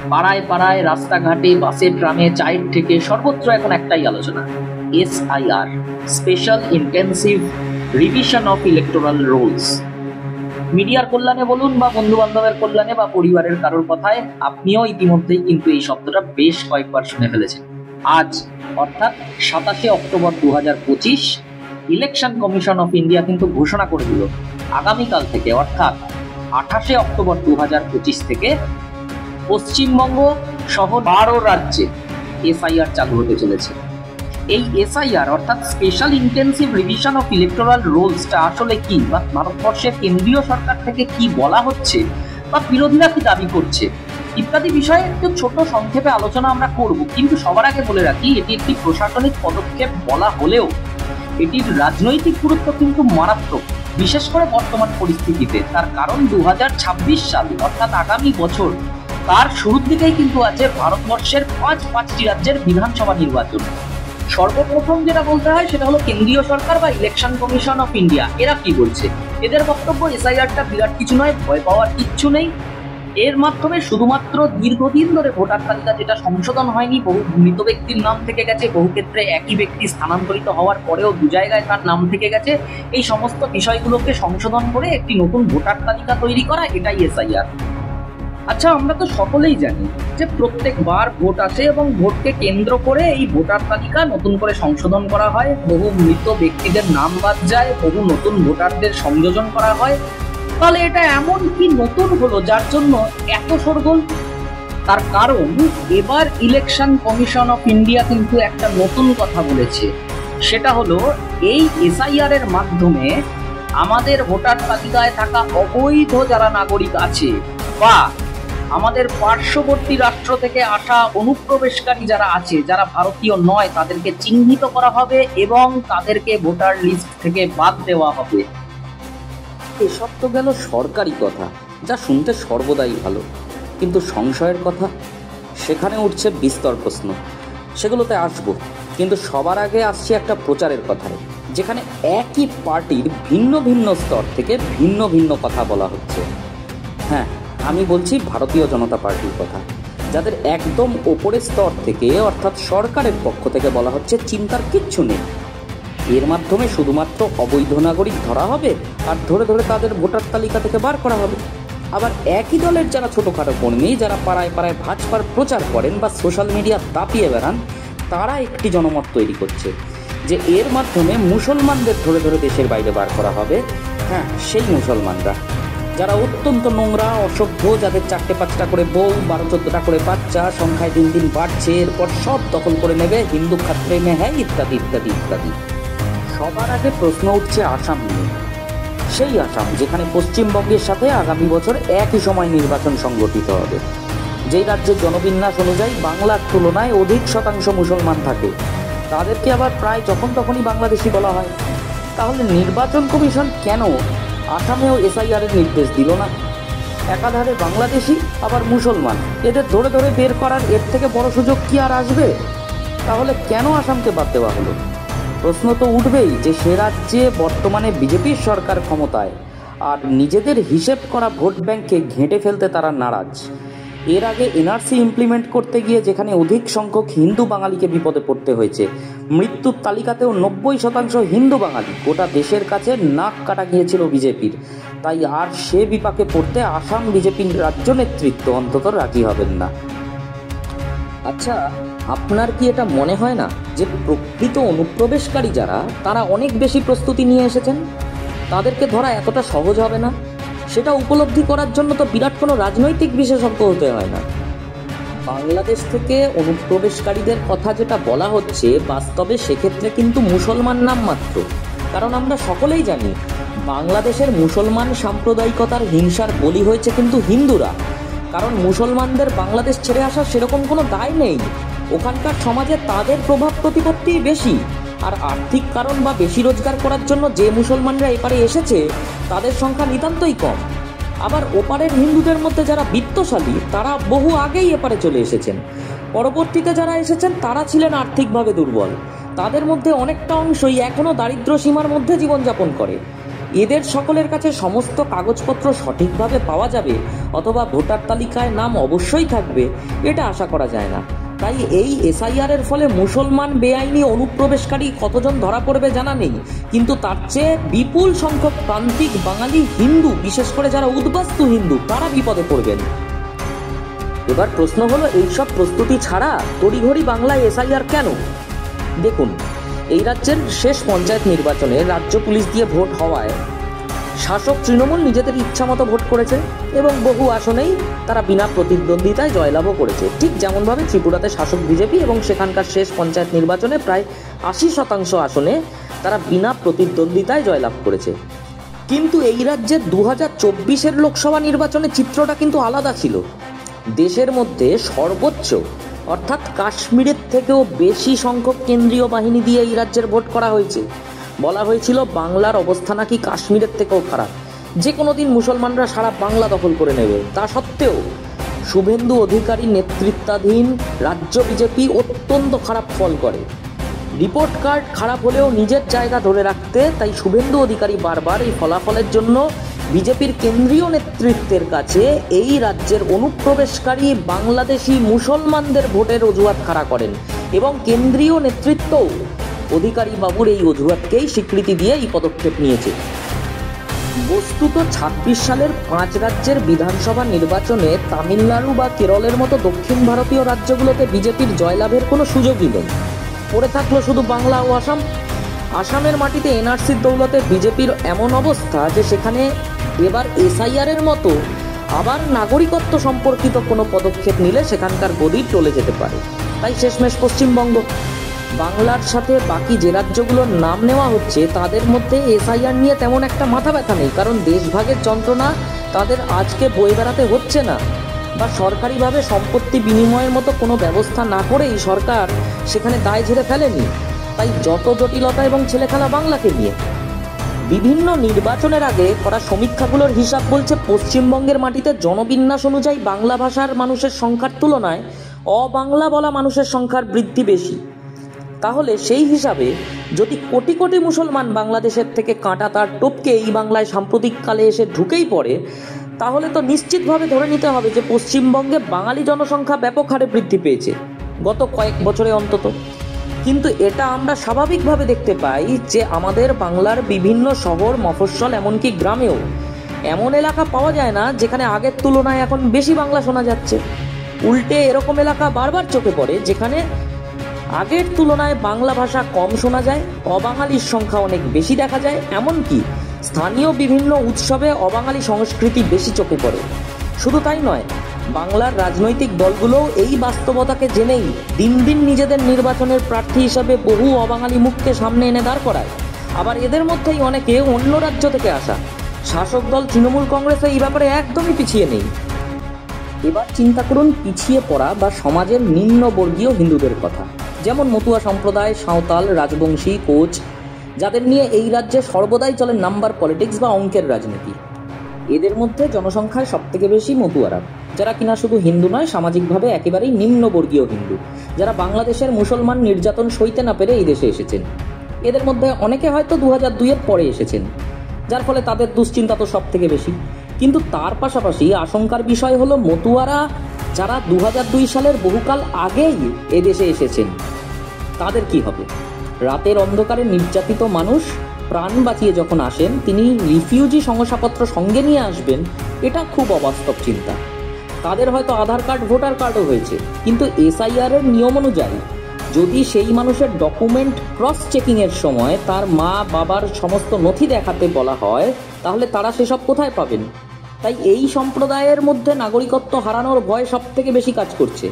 পাড়ায় পাড়ায়, রাস্তাঘাটে, বাসে, ট্রামে, চায়ের থেকে সর্বত্র এখন একটাই আলোচনা, SIR, special intensive revision of electoral Rolle's. মিডিয়ার কল্যাণে বলুন বা বন্ধু বান্ধবের কল্যাণে বা পরিবারের কারোর কথায় আপনিও ইতিমধ্যেই কিন্তু এই শব্দটা বেশ কয়েকবার শুনে ফেলেছেন। আজ অর্থাৎ 27শে October 2025 election commission of India কিন্তু ঘোষণা করে দিল আগামীকাল থেকে অর্থাৎ 28শে অক্টোবর 2025 থেকে পশ্চিমবঙ্গ সহ 12 রাজ্যে এসআইআর চালু হতে চলেছে। এই এসআইআর অর্থাৎ special intensive revision of electoral রোলসটা আসলে কি, বা ভারতবর্ষের কেন্দ্রীয় সরকার থেকে কি বলা হচ্ছে, বা বিরোধীরা কি দাবি করছে, ইত্যাদি বিষয়ে একটু ছোট সংক্ষেপে আলোচনা আমরা করব। কিন্তু সবার আগে বলে রাখি, এটি একটি প্রশাসনিক পদক্ষেপ বলা হলেও এটির রাজনৈতিক গুরুত্ব কিন্তু মারাত্মক, বিশেষ করে বর্তমান পরিস্থিতিতে। তার কারণ 2026 সাল অর্থাৎ আগামী বছর, তার শুরুর দিকেই কিন্তু আছে ভারতবর্ষের পাঁচটি রাজ্যের বিধানসভা নির্বাচন। সর্বপ্রথম যেটা বলতে হয় সেটা হলো কেন্দ্রীয় সরকার বা ইলেকশন কমিশন অফ ইন্ডিয়া, এরা কি বলছে? এদের বক্তব্য এসআইআরটা বিরাট কিছু নয়, ভয় পাওয়ার কিচ্ছু নেই। এর মাধ্যমে শুধুমাত্র দীর্ঘদিন ধরে ভোটার তালিকা যেটা সংশোধন হয়নি, বহু মৃত ব্যক্তির নাম থেকে গেছে, বহু ক্ষেত্রে একই ব্যক্তি স্থানান্তরিত হওয়ার পরেও দু জায়গায় তার নাম থেকে গেছে, এই সমস্ত বিষয়গুলোকে সংশোধন করে একটি নতুন ভোটার তালিকা তৈরি করা, এটাই এসআইআর। আচ্ছা, আমরা তো সকলেই জানি যে প্রত্যেকবার ভোট আসে এবং ভোটকে কেন্দ্র করে এই ভোটার তালিকা নতুন করে সংশোধন করা হয়, বহু মৃত ব্যক্তিদের নাম বাদ যায়, বহু নতুন ভোটারদের সংযোজন করা হয়। তাহলে এটা এমন কি নতুন হলো যার জন্য এত শোরগোল? তার কারণ এবার ইলেকশন কমিশন অফ ইন্ডিয়া কিন্তু একটা নতুন কথা বলেছে, সেটা হলো এই এসআইআর এর মাধ্যমে আমাদের ভোটার তালিকায় থাকা অবৈধ যারা নাগরিক আছে বা আমাদের পার্শ্ববর্তী রাষ্ট্র থেকে আসা অনুপ্রবেশকারী যারা আছে, যারা ভারতীয় নয়, তাদেরকে চিহ্নিত করা হবে এবং তাদেরকে ভোটার লিস্ট থেকে বাদ দেওয়া হবে। এসব তো গেল সরকারি কথা, যা শুনতে সর্বদাই ভালো, কিন্তু সংশয়ের কথা, সেখানে উঠছে বিস্তর প্রশ্ন। সেগুলোতে আসবো, কিন্তু সবার আগে আসছে একটা প্রচারের কথায়, যেখানে একই পার্টির ভিন্ন ভিন্ন স্তর থেকে ভিন্ন ভিন্ন কথা বলা হচ্ছে। হ্যাঁ, আমি বলছি ভারতীয় জনতা পার্টির কথা, যাদের একদম ওপরের স্তর থেকে অর্থাৎ সরকারের পক্ষ থেকে বলা হচ্ছে চিন্তার কিচ্ছু নেই, এর মাধ্যমে শুধুমাত্র অবৈধ নাগরিক ধরা হবে আর ধরে ধরে তাদের ভোটার তালিকা থেকে বার করা হবে। আবার একই দলের যারা ছোটোখাটো কর্মী, যারা পাড়ায় পাড়ায় ভাজপার প্রচার করেন বা সোশ্যাল মিডিয়া দাপিয়ে বেড়ান, তারা একটি জনমত তৈরি করছে যে এর মাধ্যমে মুসলমানদের ধরে ধরে দেশের বাইরে বার করা হবে। হ্যাঁ, সেই মুসলমানরা যারা অত্যন্ত নোংরা, অসভ্য, যাদের 4-5টা করে বউ, 12-14টা করে বাচ্চা, সংখ্যায় দিন দিন বাড়ছে, এরপর সব দখল করে নেবে, হিন্দু খাত্রে মে হ্যাঁ, ইত্যাদি ইত্যাদি ইত্যাদি। সবার আগে প্রশ্ন উঠছে আসাম নিয়ে। সেই আসাম যেখানে পশ্চিমবঙ্গের সাথে আগামী বছর একই সময় নির্বাচন সংগঠিত হবে, যেই রাজ্যের জনবিন্যাস অনুযায়ী বাংলার তুলনায় অধিক শতাংশ মুসলমান থাকে, তাদেরকে আবার প্রায় যখন তখনই বাংলাদেশি বলা হয়। তাহলে নির্বাচন কমিশন কেন আসামেও এসআইআর এর নির্দেশ দিল না? একাধারে বাংলাদেশি আবার মুসলমান, এদের ধরে ধরে বের করার এর থেকে বড় সুযোগ কি আর আসবে? তাহলে কেন আসামকে বাদ দেওয়া হলো? প্রশ্ন তো উঠবেই যে সে রাজ্যে বর্তমানে বিজেপির সরকার ক্ষমতায়, আর নিজেদের হিসেব করা ভোট ব্যাংকে ঘেঁটে ফেলতে তারা নারাজ। এর আগে এনআরসি ইমপ্লিমেন্ট করতে গিয়ে যেখানে অধিক সংখ্যক হিন্দু বাঙালিকে বিপদে পড়তে হয়েছে, মৃত্যুর তালিকাতেও 90% হিন্দু বাঙালি, গোটা দেশের কাছে নাক কাটা গিয়েছিল বিজেপির। তাই আর সে বিপাকে পড়তে আসাম বিজেপির রাজ্য নেতৃত্ব অন্তত রাজি হবেন না। আচ্ছা, আপনার কি এটা মনে হয় না যে প্রকৃত অনুপ্রবেশকারী যারা, তারা অনেক বেশি প্রস্তুতি নিয়ে এসেছেন? তাদেরকে ধরা এতটা সহজ হবে না। সেটা উপলব্ধি করার জন্য তো বিরাট কোনো রাজনৈতিক বিশেষজ্ঞ হতে হয় না। বাংলাদেশ থেকে অনুপ্রবেশকারীদের কথা যেটা বলা হচ্ছে, বাস্তবে সেক্ষেত্রে কিন্তু মুসলমান নাম মাত্র। কারণ আমরা সকলেই জানি বাংলাদেশের মুসলমান সাম্প্রদায়িকতার হিংসার বলি হয়েছে কিন্তু হিন্দুরা। কারণ মুসলমানদের বাংলাদেশ ছেড়ে আসার সেরকম কোনো দায় নেই, ওখানকার সমাজে তাদের প্রভাব প্রতিপত্তি বেশি। আর আর্থিক কারণ বা বেশি রোজগার করার জন্য যে মুসলমানরা এপারে এসেছে, তাদের সংখ্যা নিতান্তই কম। আবার ওপারের হিন্দুদের মধ্যে যারা বিত্তশালী, তারা বহু আগেই এপারে চলে এসেছেন। পরবর্তীতে যারা এসেছেন তারা ছিলেন আর্থিকভাবে দুর্বল, তাদের মধ্যে অনেকটা অংশই এখনও দারিদ্র্য সীমার মধ্যে জীবনযাপন করে। এদের সকলের কাছে সমস্ত কাগজপত্র সঠিকভাবে পাওয়া যাবে অথবা ভোটার তালিকায় নাম অবশ্যই থাকবে, এটা আশা করা যায় না। তাই এই এসআইআর এর ফলে মুসলমান বেআইনি অনুপ্রবেশকারী কতজন ধরা পড়বে জানা নেই, কিন্তু তার চেয়ে বিপুল সংখ্যক প্রান্তিক বাঙালি হিন্দু, বিশেষ করে যারা উদ্বাস্তু হিন্দু, তারা বিপদে পড়বেন। এবার প্রশ্ন হলো, এইসব প্রস্তুতি ছাড়া তড়িঘড়ি বাংলায় এসআইআর কেন? দেখুন, এই রাজ্যের শেষ পঞ্চায়েত নির্বাচনে রাজ্য পুলিশ দিয়ে ভোট হওয়ায় শাসক তৃণমূল নিজেদের ইচ্ছা মতো ভোট করেছে এবং বহু আসনেই তারা বিনা প্রতিদ্বন্দ্বিতায় জয়লাভও করেছে, ঠিক যেমনভাবে ত্রিপুরাতে শাসক বিজেপি এবং সেখানকার শেষ পঞ্চায়েত নির্বাচনে প্রায় 80% আসনে তারা বিনা প্রতিদ্বন্দ্বিতায় জয়লাভ করেছে। কিন্তু এই রাজ্যের 2024 লোকসভা নির্বাচনে চিত্রটা কিন্তু আলাদা ছিল। দেশের মধ্যে সর্বোচ্চ অর্থাৎ কাশ্মীরের থেকেও বেশি সংখ্যক কেন্দ্রীয় বাহিনী দিয়ে এই রাজ্যের ভোট করা হয়েছে। বলা হয়েছিল বাংলার অবস্থা নাকি কাশ্মীরের থেকেও খারাপ, যে কোনো দিন মুসলমানরা সারা বাংলা দখল করে নেবে। তা সত্ত্বেও শুভেন্দু অধিকারী নেতৃত্বাধীন রাজ্য বিজেপি অত্যন্ত খারাপ ফল করে। রিপোর্ট কার্ড খারাপ হলেও নিজের জায়গা ধরে রাখতে তাই শুভেন্দু অধিকারী বারবার এই ফলাফলের জন্য বিজেপির কেন্দ্রীয় নেতৃত্বের কাছে এই রাজ্যের অনুপ্রবেশকারী বাংলাদেশি মুসলমানদের ভোটের অজুহাত খাড়া করেন এবং কেন্দ্রীয় নেতৃত্বও অধিকারী বাবুর এই অজুহাতকেই স্বীকৃতি দিয়ে এই পদক্ষেপ নিয়েছে। বস্তুত 26 সালের 5 রাজ্যের বিধানসভা নির্বাচনে তামিলনাড়ু বা কেরলের মতো দক্ষিণ ভারতীয় রাজ্যগুলোতে বিজেপির জয়লাভের কোনো সুযোগই নেই। পড়ে থাকলো শুধু বাংলা ও আসাম। আসামের মাটিতে এনআরসির দৌলতে বিজেপির এমন অবস্থা যে সেখানে এবার এসআইআর এর মতো আবার নাগরিকত্ব সম্পর্কিত কোনো পদক্ষেপ নিলে সেখানকার গদি চলে যেতে পারে। তাই শেষমেশ পশ্চিমবঙ্গ। বাংলার সাথে বাকি যে রাজ্যগুলোর নাম নেওয়া হচ্ছে তাদের মধ্যে এসআইআর নিয়ে তেমন একটা মাথা ব্যথা নেই, কারণ দেশভাগের যন্ত্রণা তাদের আজকে বয়ে বেড়াতে হচ্ছে না, বা সরকারিভাবে সম্পত্তি বিনিময়ের মতো কোনো ব্যবস্থা না করেই সরকার সেখানে দায় ঝেড়ে ফেলেনি। তাই যত জটিলতা এবং ছেলেখেলা বাংলাকে নিয়ে। বিভিন্ন নির্বাচনের আগে করা সমীক্ষাগুলোর হিসাব বলছে পশ্চিমবঙ্গের মাটিতে জনবিন্যাস অনুযায়ী বাংলা ভাষার মানুষের সংখ্যার তুলনায় অবাংলা বলা মানুষের সংখ্যার বৃদ্ধি বেশি। তাহলে সেই হিসাবে যদি কোটি কোটি মুসলমান বাংলাদেশের থেকে কাঁটা তার টপকে এই বাংলায় সাম্প্রতিককালে এসে ঢুকেই পড়ে, তাহলে তো নিশ্চিতভাবে ধরে নিতে হবে যে পশ্চিমবঙ্গে বাঙালি জনসংখ্যা ব্যাপক হারে বৃদ্ধি পেয়েছে গত কয়েক বছরে অন্তত। কিন্তু এটা আমরা স্বাভাবিকভাবে দেখতে পাই যে আমাদের বাংলার বিভিন্ন শহর, মফস্বল, এমনকি গ্রামেও এমন এলাকা পাওয়া যায় না যেখানে আগের তুলনায় এখন বেশি বাংলা শোনা যাচ্ছে। উল্টে এরকম এলাকা বারবার চোখে পড়ে যেখানে আগের তুলনায় বাংলা ভাষা কম শোনা যায়, অবাঙালির সংখ্যা অনেক বেশি দেখা যায়, এমনকি স্থানীয় বিভিন্ন উৎসবে অবাঙালি সংস্কৃতি বেশি চোখে পড়ে। শুধু তাই নয়, বাংলার রাজনৈতিক দলগুলোও এই বাস্তবতাকে জেনেই দিন দিন নিজেদের নির্বাচনের প্রার্থী হিসাবে বহু অবাঙালি মুখকে সামনে এনে দাঁড় করায়। আবার এদের মধ্যেই অনেকে অন্য রাজ্য থেকে আসা। শাসক দল তৃণমূল কংগ্রেস এই ব্যাপারে একদমই পিছিয়ে নেই। এবার চিন্তা করুন পিছিয়ে পড়া বা সমাজের নিম্নবর্গীয় হিন্দুদের কথা, যেমন মতুয়া সম্প্রদায়, সাঁওতাল, রাজবংশী, কোচ, যাদের নিয়ে এই রাজ্যে সর্বদাই চলে নাম্বার পলিটিক্স বা অঙ্কের রাজনীতি। এদের মধ্যে জনসংখ্যায় সবথেকে বেশি মতুয়ারা, যারা কিনা শুধু হিন্দু নয়, সামাজিকভাবে একেবারেই নিম্নবর্গীয় হিন্দু, যারা বাংলাদেশের মুসলমান নির্যাতন সইতে না পেরে এই দেশে এসেছেন। এদের মধ্যে অনেকে হয়তো 2002-এর পরে এসেছেন, যার ফলে তাদের দুশ্চিন্তা তো সব থেকে বেশি। কিন্তু তার পাশাপাশি আশঙ্কার বিষয় হলো মতুয়ারা যারা 2002 সালের বহুকাল আগেই এদেশে এসেছেন, তাদের কি হবে? রাতের অন্ধকারে নির্যাতিত মানুষ প্রাণ বাঁচিয়ে যখন আসেন, তিনি রিফিউজি শংসাপত্র সঙ্গে নিয়ে আসবেন, এটা খুব অবাস্তব চিন্তা। তাদের হয়তো আধার কার্ড, ভোটার কার্ডও হয়েছে, কিন্তু এসআইআর এর নিয়ম অনুযায়ী যদি সেই মানুষের ডকুমেন্ট ক্রস চেকিংয়ের সময় তার মা বাবার সমস্ত নথি দেখাতে বলা হয়, তাহলে তারা সেসব কোথায় পাবেন? তাই এই সম্প্রদায়ের মধ্যে নাগরিকত্ব হারানোর ভয় সব থেকে বেশি কাজ করছে।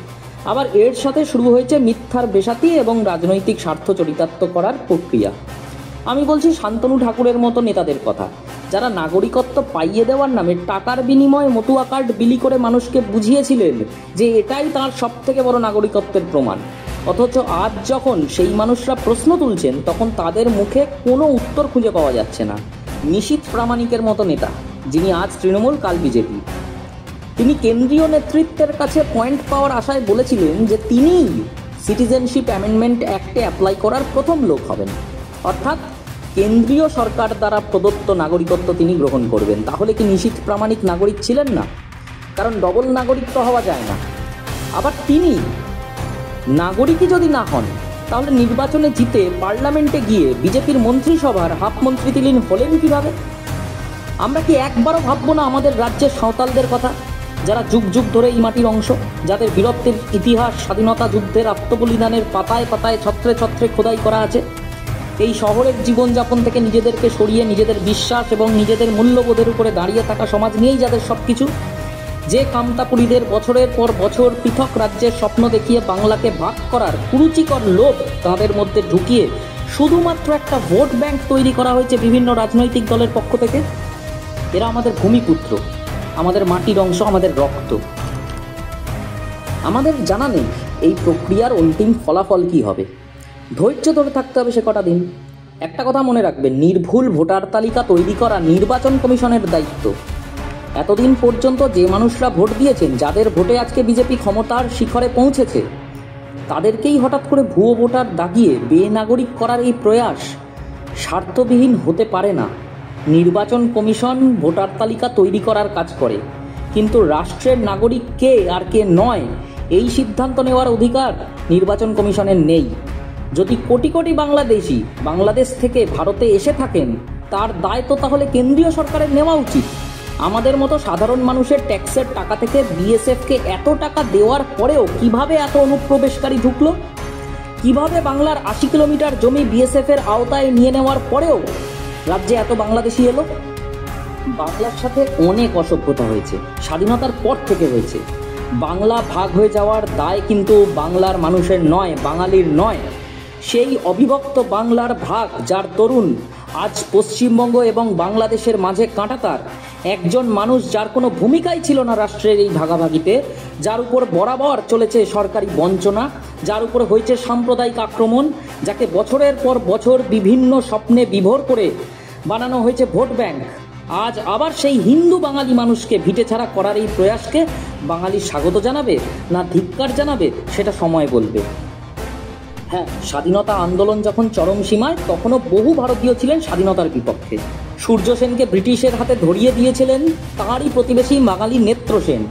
আবার এর সাথে শুরু হয়েছে মিথ্যার বেসাতি এবং রাজনৈতিক স্বার্থ চরিতার্থ করার প্রক্রিয়া। আমি বলছি শান্তনু ঠাকুরের মতো নেতাদের কথা, যারা নাগরিকত্ব পাইয়ে দেওয়ার নামে টাকার বিনিময়ে মতুয়া কার্ড বিলি করে মানুষকে বুঝিয়েছিলেন যে এটাই তার সব থেকে বড় নাগরিকত্বের প্রমাণ। অথচ আজ যখন সেই মানুষরা প্রশ্ন তুলছেন, তখন তাদের মুখে কোনো উত্তর খুঁজে পাওয়া যাচ্ছে না। নিশীথ প্রামাণিকের মতো নেতা, যিনি আজ তৃণমূল, কাল বিজেপি, তিনি কেন্দ্রীয় নেতৃত্বের কাছে পয়েন্ট পাওয়ার আশায় বলেছিলেন যে তিনিই সিটিজেনশিপ অ্যামেন্ডমেন্ট অ্যাক্টে অ্যাপ্লাই করার প্রথম লোক হবেন। অর্থাৎ কেন্দ্রীয় সরকার দ্বারা প্রদত্ত নাগরিকত্ব তিনি গ্রহণ করবেন। তাহলে কি নিশীথ প্রামাণিক নাগরিক ছিলেন না? কারণ ডবল নাগরিক তো হওয়া যায় না। আবার তিনি নাগরিকই যদি না হন, তাহলে নির্বাচনে জিতে পার্লামেন্টে গিয়ে বিজেপির মন্ত্রিসভার হাফ মন্ত্রী তিনি হলেন কিভাবে? আমরা কি একবারও ভাববো না আমাদের রাজ্যের সাঁওতালদের কথা, যারা যুগ যুগ ধরে এই মাটির অংশ, যাদের বীরত্বের ইতিহাস স্বাধীনতা যুদ্ধের আত্মবলিদানের পাতায় পাতায় ছত্রে ছত্রে খোদাই করা আছে? এই শহরের জীবনযাপন থেকে নিজেদেরকে সরিয়ে নিজেদের বিশ্বাস এবং নিজেদের মূল্যবোধের উপরে দাঁড়িয়ে থাকা সমাজ নিয়েই যাদের সব কিছু, যে কামতাপুরীদের বছরের পর বছর পৃথক রাজ্যের স্বপ্ন দেখিয়ে বাংলাকে ভাগ করার কুরুচিকর লোভ তাঁদের মধ্যে ঢুকিয়ে শুধুমাত্র একটা ভোট ব্যাংক তৈরি করা হয়েছে বিভিন্ন রাজনৈতিক দলের পক্ষ থেকে। এরা আমাদের ভূমিপুত্র, আমাদের মাটির অংশ, আমাদের রক্ত। আমাদের জানা নেই এই প্রক্রিয়ার অন্তিম ফলাফল কি হবে। ধৈর্য ধরে থাকতে হবে সে কটা দিন। একটা কথা মনে রাখবেন, নির্ভুল ভোটার তালিকা তৈরি করা নির্বাচন কমিশনের দায়িত্ব। এতদিন পর্যন্ত যে মানুষরা ভোট দিয়েছেন, যাদের ভোটে আজকে বিজেপি ক্ষমতার শিখরে পৌঁছেছে, তাদেরকেই হঠাৎ করে ভুয়ো ভোটার দাগিয়ে বেনাগরিক করার এই প্রয়াস স্বার্থবিহীন হতে পারে না। নির্বাচন কমিশন ভোটার তালিকা তৈরি করার কাজ করে, কিন্তু রাষ্ট্রের নাগরিক কে আর কে নয় এই সিদ্ধান্ত নেওয়ার অধিকার নির্বাচন কমিশনের নেই। যদি কোটি কোটি বাংলাদেশি বাংলাদেশ থেকে ভারতে এসে থাকেন, তার দায় তো তাহলে কেন্দ্রীয় সরকারের নেওয়া উচিত। আমাদের মতো সাধারণ মানুষের ট্যাক্সের টাকা থেকে বিএসএফকে এত টাকা দেওয়ার পরেও কিভাবে এত অনুপ্রবেশকারী ঢুকলো? কিভাবে বাংলার ৮০ কিলোমিটার জমি বিএসএফের আওতায় নিয়ে নেওয়ার পরেও রাজ্যে এত বাংলাদেশি এলো? বাংলার সাথে অনেক অসভ্যতা হয়েছে, স্বাধীনতার পর থেকে হয়েছে। বাংলা ভাগ হয়ে যাওয়ার দায় কিন্তু বাংলার মানুষের নয়, বাঙালির নয়। সেই অবিভক্ত বাংলার ভাগ, যার তরুণ আজ পশ্চিমবঙ্গ এবং বাংলাদেশের মাঝে কাঁটাতার, একজন মানুষ যার কোনো ভূমিকাই ছিল না রাষ্ট্রের এই ভাগাভাগিতে, যার উপর বরাবর চলেছে সরকারি বঞ্চনা, যার উপর হয়েছে সাম্প্রদায়িক আক্রমণ, যাকে বছরের পর বছর বিভিন্ন স্বপ্নে বিভোর করে বানানো হয়েছে ভোট ব্যাংক, আজ আবার সেই হিন্দু বাঙালি মানুষকে ভিটেছাড়া করার এই প্রয়াসকে বাঙালি স্বাগত জানাবে না ধিক্কার জানাবে, সেটা সময় বলবে। হ্যাঁ, স্বাধীনতা আন্দোলন যখন চরম সীমায়, তখনও বহু ভারতীয় ছিলেন স্বাধীনতার বিপক্ষে। সূর্য সেনকে ব্রিটিশের হাতে ধরিয়ে দিয়েছিলেন তাঁরই প্রতিবেশী বাঙালি নেত্র সেন।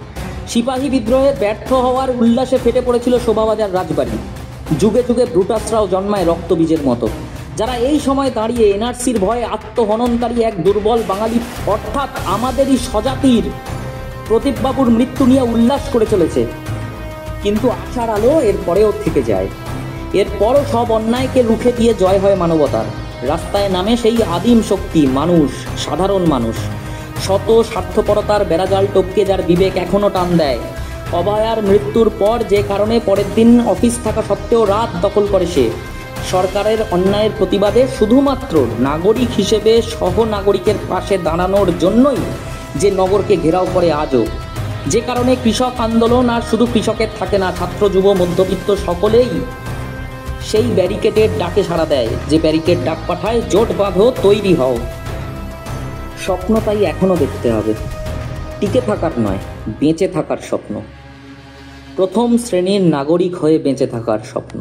সিপাহী বিদ্রোহে ব্যর্থ হওয়ার উল্লাসে ফেটে পড়েছিল শোভাবাজার রাজবাড়ি। যুগে যুগে ব্রুটাসরাও জন্মায় রক্তবীজের মতো, যারা এই সময় দাঁড়িয়ে এনআরসির ভয়ে আত্মহননকারী এক দুর্বল বাঙালি অর্থাৎ আমাদেরই স্বজাতির প্রদীপবাবুর মৃত্যু নিয়ে উল্লাস করে চলেছে। কিন্তু আশার আলো এর পরেও থেকে যায়। এরপরও সব অন্যায়কে রুখে দিয়ে জয় হয় মানবতার। রাস্তায় নামে সেই আদিম শক্তি, মানুষ, সাধারণ মানুষ। শত স্বার্থপরতার বেড়াজাল টপকে যার বিবেক এখনও টান দেয়। অভয়ার মৃত্যুর পর যে কারণে পরের দিন অফিস থাকা সত্ত্বেও রাত দখল করে সে, সরকারের অন্যায়ের প্রতিবাদে শুধুমাত্র নাগরিক হিসেবে সহনাগরিকের পাশে দাঁড়ানোর জন্যই যে নগরকে ঘেরাও করে আজও। যে কারণে কৃষক আন্দোলন আর শুধু কৃষকের থাকে না, ছাত্র যুব মধ্যবিত্ত সকলেই সেই ব্যারিকেডের ডাকে সাড়া দেয়, যে ব্যারিকেড ডাক পাঠায় জোট বাঁধো, তৈরি হও। স্বপ্ন তাই এখনো দেখতে হবে, টিকে থাকার নয়, বেঁচে থাকার স্বপ্ন। প্রথম শ্রেণীর নাগরিক হয়ে বেঁচে থাকার স্বপ্ন।